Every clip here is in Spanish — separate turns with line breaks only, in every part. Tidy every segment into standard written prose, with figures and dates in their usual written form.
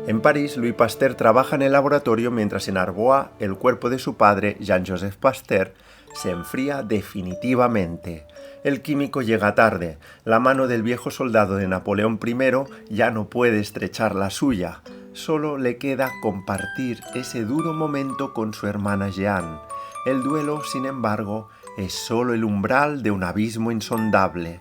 En París, Louis Pasteur trabaja en el laboratorio mientras en Arbois el cuerpo de su padre, Jean-Joseph Pasteur, se enfría definitivamente. El químico llega tarde. La mano del viejo soldado de Napoleón I ya no puede estrechar la suya. Solo le queda compartir ese duro momento con su hermana Jeanne. El duelo, sin embargo, es solo el umbral de un abismo insondable.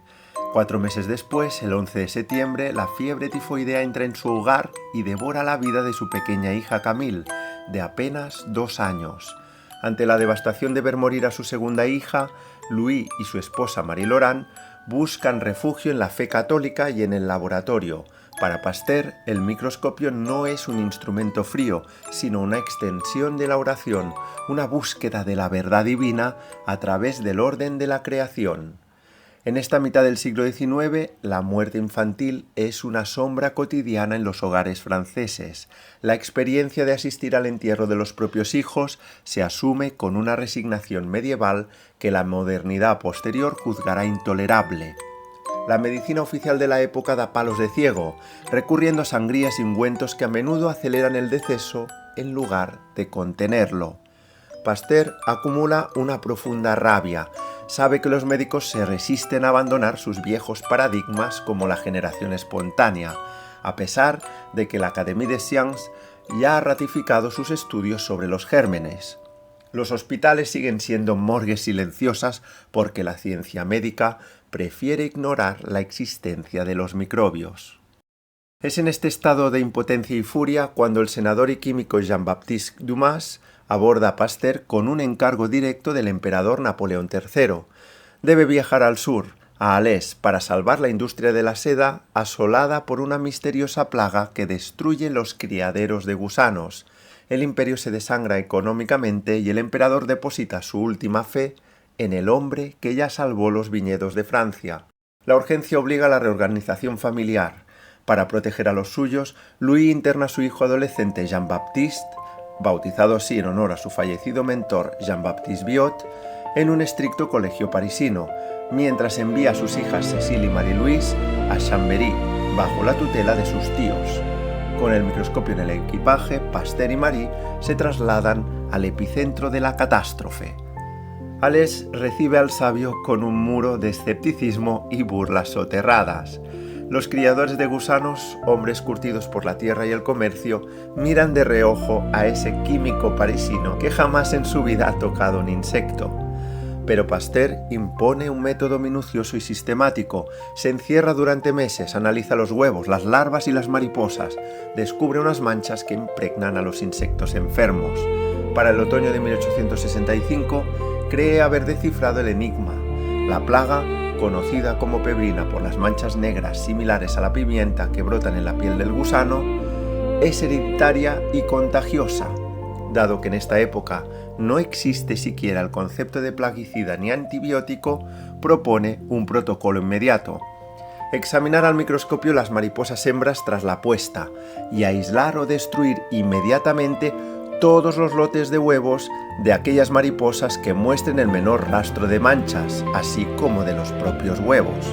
4 meses después, el 11 de septiembre, la fiebre tifoidea entra en su hogar y devora la vida de su pequeña hija Camille, de apenas 2 años. Ante la devastación de ver morir a su segunda hija, Louis y su esposa Marie-Laurent buscan refugio en la fe católica y en el laboratorio. Para Pasteur, el microscopio no es un instrumento frío, sino una extensión de la oración, una búsqueda de la verdad divina a través del orden de la creación. En esta mitad del siglo XIX, la muerte infantil es una sombra cotidiana en los hogares franceses. La experiencia de asistir al entierro de los propios hijos se asume con una resignación medieval que la modernidad posterior juzgará intolerable. La medicina oficial de la época da palos de ciego, recurriendo a sangrías y ungüentos que a menudo aceleran el deceso en lugar de contenerlo. Pasteur acumula una profunda rabia. Sabe que los médicos se resisten a abandonar sus viejos paradigmas como la generación espontánea, a pesar de que la Académie des Sciences ya ha ratificado sus estudios sobre los gérmenes. Los hospitales siguen siendo morgues silenciosas porque la ciencia médica prefiere ignorar la existencia de los microbios. Es en este estado de impotencia y furia cuando el senador y químico Jean-Baptiste Dumas aborda a Pasteur con un encargo directo del emperador Napoleón III. Debe viajar al sur, a Alès, para salvar la industria de la seda asolada por una misteriosa plaga que destruye los criaderos de gusanos. El imperio se desangra económicamente y el emperador deposita su última fe en el hombre que ya salvó los viñedos de Francia. La urgencia obliga a la reorganización familiar. Para proteger a los suyos, Louis interna a su hijo adolescente Jean-Baptiste, bautizado así en honor a su fallecido mentor Jean-Baptiste Biot, en un estricto colegio parisino, mientras envía a sus hijas Cécile y Marie-Louise a Chambéry, bajo la tutela de sus tíos. Con el microscopio en el equipaje, Pasteur y Marie se trasladan al epicentro de la catástrofe. Alès recibe al sabio con un muro de escepticismo y burlas soterradas. Los criadores de gusanos, hombres curtidos por la tierra y el comercio, miran de reojo a ese químico parisino que jamás en su vida ha tocado un insecto. Pero Pasteur impone un método minucioso y sistemático. Se encierra durante meses, analiza los huevos, las larvas y las mariposas. Descubre unas manchas que impregnan a los insectos enfermos. Para el otoño de 1865, cree haber descifrado el enigma. La plaga, conocida como pebrina por las manchas negras similares a la pimienta que brotan en la piel del gusano, es hereditaria y contagiosa. Dado que en esta época no existe siquiera el concepto de plaguicida ni antibiótico, propone un protocolo inmediato: examinar al microscopio las mariposas hembras tras la puesta y aislar o destruir inmediatamente todos los lotes de huevos de aquellas mariposas que muestren el menor rastro de manchas, así como de los propios huevos.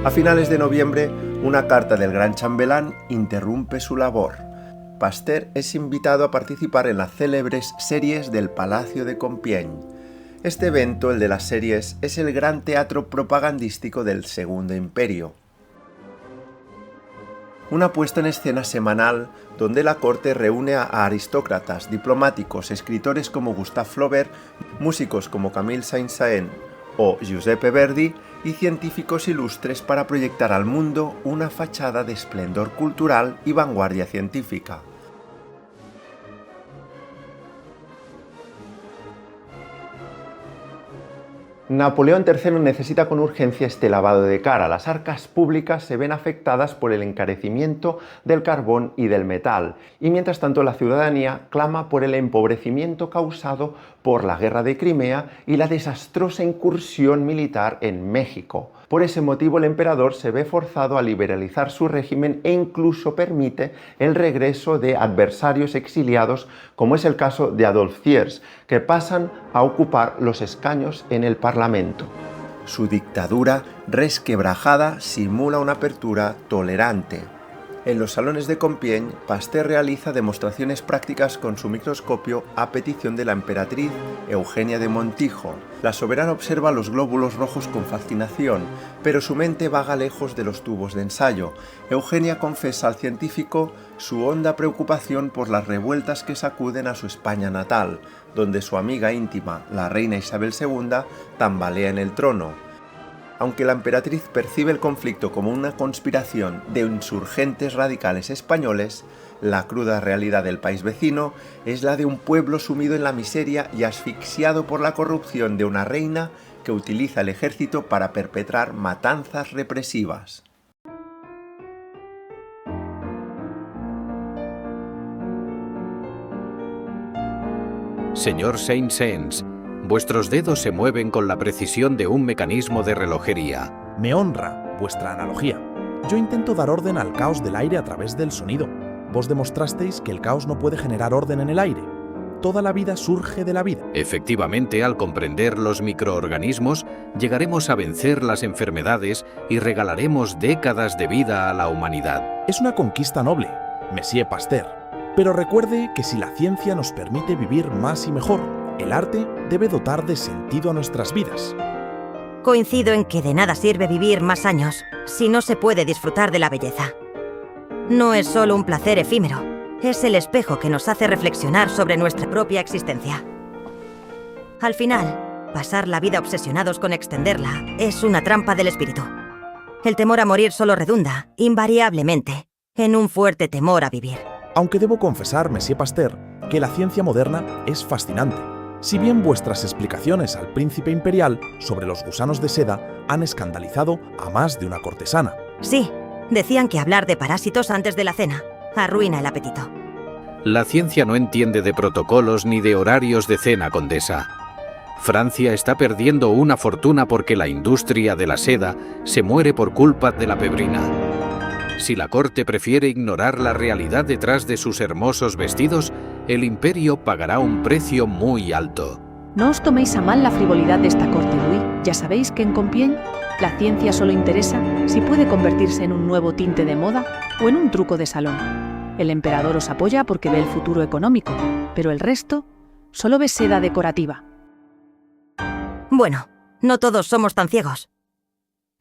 A finales de noviembre, una carta del gran chambelán interrumpe su labor. Pasteur es invitado a participar en las célebres series del Palacio de Compiègne. Este evento, el de las series, es el gran teatro propagandístico del Segundo Imperio. Una puesta en escena semanal donde la corte reúne a aristócratas, diplomáticos, escritores como Gustave Flaubert, músicos como Camille Saint-Saëns o Giuseppe Verdi y científicos ilustres para proyectar al mundo una fachada de esplendor cultural y vanguardia científica. Napoleón III necesita con urgencia este lavado de cara. Las arcas públicas se ven afectadas por el encarecimiento del carbón y del metal, y mientras tanto la ciudadanía clama por el empobrecimiento causado por la guerra de Crimea y la desastrosa incursión militar en México. Por ese motivo el emperador se ve forzado a liberalizar su régimen e incluso permite el regreso de adversarios exiliados, como es el caso de Adolphe Thiers, que pasan a ocupar los escaños en el Parlamento. Su dictadura resquebrajada simula una apertura tolerante. En los salones de Compiègne, Pasteur realiza demostraciones prácticas con su microscopio a petición de la emperatriz Eugenia de Montijo. La soberana observa los glóbulos rojos con fascinación, pero su mente vaga lejos de los tubos de ensayo. Eugenia confesa al científico su honda preocupación por las revueltas que sacuden a su España natal, donde su amiga íntima, la reina Isabel II, tambalea en el trono. Aunque la emperatriz percibe el conflicto como una conspiración de insurgentes radicales españoles, la cruda realidad del país vecino es la de un pueblo sumido en la miseria y asfixiado por la corrupción de una reina que utiliza el ejército para perpetrar matanzas represivas.
Señor Saint-Saëns, vuestros dedos se mueven con la precisión de un mecanismo de relojería.
Me honra vuestra analogía. Yo intento dar orden al caos del aire a través del sonido. Vos demostrasteis que el caos no puede generar orden en el aire. Toda la vida surge de la vida.
Efectivamente, al comprender los microorganismos, llegaremos a vencer las enfermedades y regalaremos décadas de vida a la humanidad.
Es una conquista noble, Monsieur Pasteur. Pero recuerde que si la ciencia nos permite vivir más y mejor, el arte debe dotar de sentido a nuestras vidas.
Coincido en que de nada sirve vivir más años si no se puede disfrutar de la belleza. No es solo un placer efímero, es el espejo que nos hace reflexionar sobre nuestra propia existencia. Al final, pasar la vida obsesionados con extenderla es una trampa del espíritu. El temor a morir solo redunda, invariablemente, en un fuerte temor a vivir.
Aunque debo confesar, Monsieur Pasteur, que la ciencia moderna es fascinante. Si bien vuestras explicaciones al príncipe imperial sobre los gusanos de seda han escandalizado a más de una cortesana.
Sí, decían que hablar de parásitos antes de la cena arruina el apetito.
La ciencia no entiende de protocolos ni de horarios de cena, condesa. Francia está perdiendo una fortuna porque la industria de la seda se muere por culpa de la pebrina. Si la corte prefiere ignorar la realidad detrás de sus hermosos vestidos, el imperio pagará un precio muy alto.
No os toméis a mal la frivolidad de esta corte, Louis. Ya sabéis que en Compiègne la ciencia solo interesa si puede convertirse en un nuevo tinte de moda o en un truco de salón. El emperador os apoya porque ve el futuro económico, pero el resto solo ve seda decorativa.
Bueno, no todos somos tan ciegos.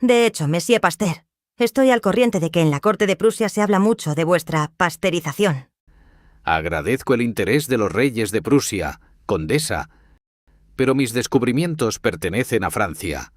De hecho, Monsieur Pasteur, estoy al corriente de que en la corte de Prusia se habla mucho de vuestra pasteurización.
Agradezco el interés de los reyes de Prusia, condesa, pero mis descubrimientos pertenecen a Francia.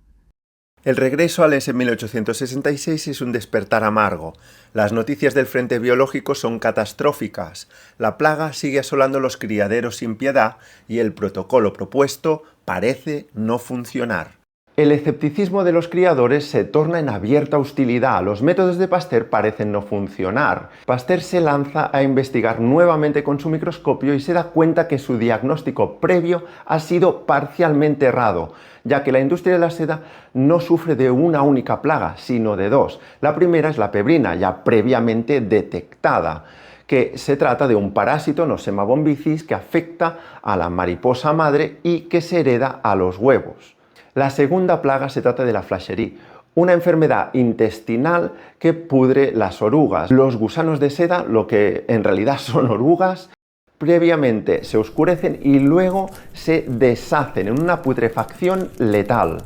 El regreso a Les en 1866 es un despertar amargo. Las noticias del frente biológico son catastróficas. La plaga sigue asolando los criaderos sin piedad y el protocolo propuesto parece no funcionar. El escepticismo de los criadores se torna en abierta hostilidad. Los métodos de Pasteur parecen no funcionar. Pasteur se lanza a investigar nuevamente con su microscopio y se da cuenta que su diagnóstico previo ha sido parcialmente errado, ya que la industria de la seda no sufre de una única plaga, sino de dos. La primera es la pebrina, ya previamente detectada, que se trata de un parásito Nosema bombycis que afecta a la mariposa madre y que se hereda a los huevos. La segunda plaga se trata de la flacherie, una enfermedad intestinal que pudre las orugas. Los gusanos de seda, lo que en realidad son orugas, previamente se oscurecen y luego se deshacen en una putrefacción letal.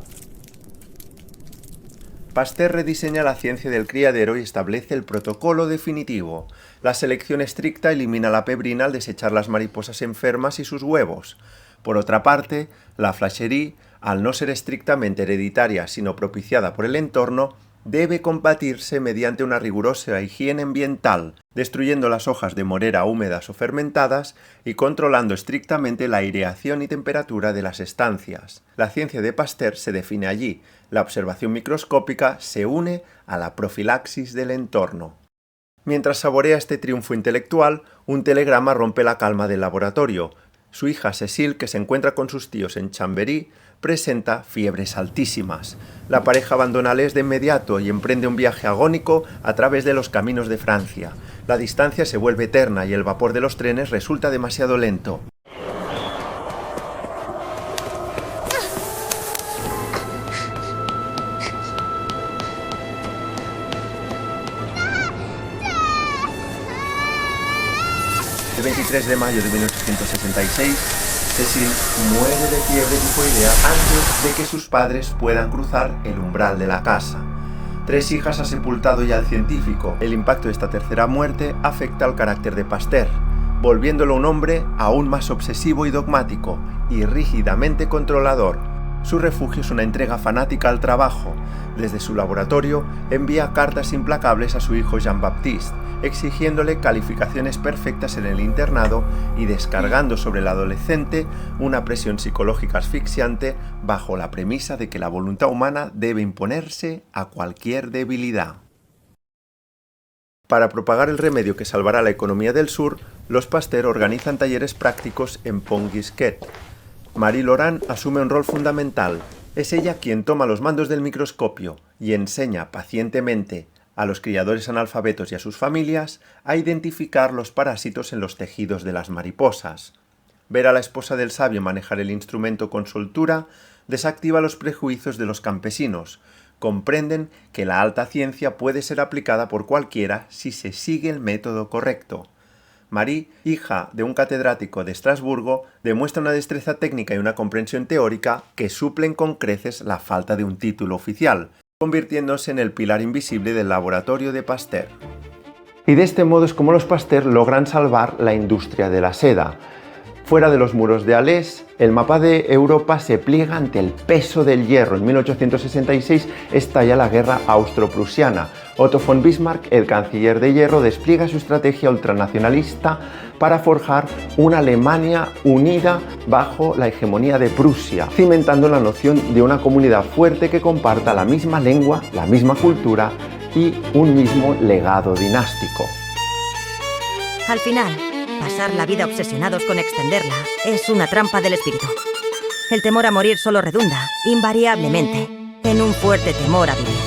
Pasteur rediseña la ciencia del criadero y establece el protocolo definitivo. La selección estricta elimina la pebrina al desechar las mariposas enfermas y sus huevos. Por otra parte, la flacherie, al no ser estrictamente hereditaria sino propiciada por el entorno, debe combatirse mediante una rigurosa higiene ambiental, destruyendo las hojas de morera húmedas o fermentadas y controlando estrictamente la aireación y temperatura de las estancias. La ciencia de Pasteur se define allí. La observación microscópica se une a la profilaxis del entorno. Mientras saborea este triunfo intelectual, un telegrama rompe la calma del laboratorio. Su hija Cécile, que se encuentra con sus tíos en Chambéry, presenta fiebres altísimas. La pareja abandona Les de inmediato y emprende un viaje agónico a través de los caminos de Francia. La distancia se vuelve eterna y el vapor de los trenes resulta demasiado lento. El 23 de mayo de 1866, Cecil muere de fiebre tifoidea antes de que sus padres puedan cruzar el umbral de la casa. 3 hijas ha sepultado ya el científico. El impacto de esta tercera muerte afecta al carácter de Pasteur, volviéndolo un hombre aún más obsesivo y dogmático, y rígidamente controlador. Su refugio es una entrega fanática al trabajo. Desde su laboratorio envía cartas implacables a su hijo Jean-Baptiste, exigiéndole calificaciones perfectas en el internado y descargando sobre el adolescente una presión psicológica asfixiante bajo la premisa de que la voluntad humana debe imponerse a cualquier debilidad. Para propagar el remedio que salvará la economía del sur, los Pasteur organizan talleres prácticos en Pont-Gisquet. Marie Laurent asume un rol fundamental. Es ella quien toma los mandos del microscopio y enseña pacientemente a los criadores analfabetos y a sus familias a identificar los parásitos en los tejidos de las mariposas. Ver a la esposa del sabio manejar el instrumento con soltura desactiva los prejuicios de los campesinos. Comprenden que la alta ciencia puede ser aplicada por cualquiera si se sigue el método correcto. Marie, hija de un catedrático de Estrasburgo, demuestra una destreza técnica y una comprensión teórica que suplen con creces la falta de un título oficial, convirtiéndose en el pilar invisible del laboratorio de Pasteur. Y de este modo es como los Pasteur logran salvar la industria de la seda. Fuera de los muros de Alès, el mapa de Europa se pliega ante el peso del hierro. En 1866 estalla la guerra austro-prusiana. Otto von Bismarck, el canciller de hierro, despliega su estrategia ultranacionalista para forjar una Alemania unida bajo la hegemonía de Prusia, cimentando la noción de una comunidad fuerte que comparta la misma lengua, la misma cultura y un mismo legado dinástico.
Al final, pasar la vida obsesionados con extenderla es una trampa del espíritu. El temor a morir solo redunda, invariablemente, en un fuerte temor a vivir.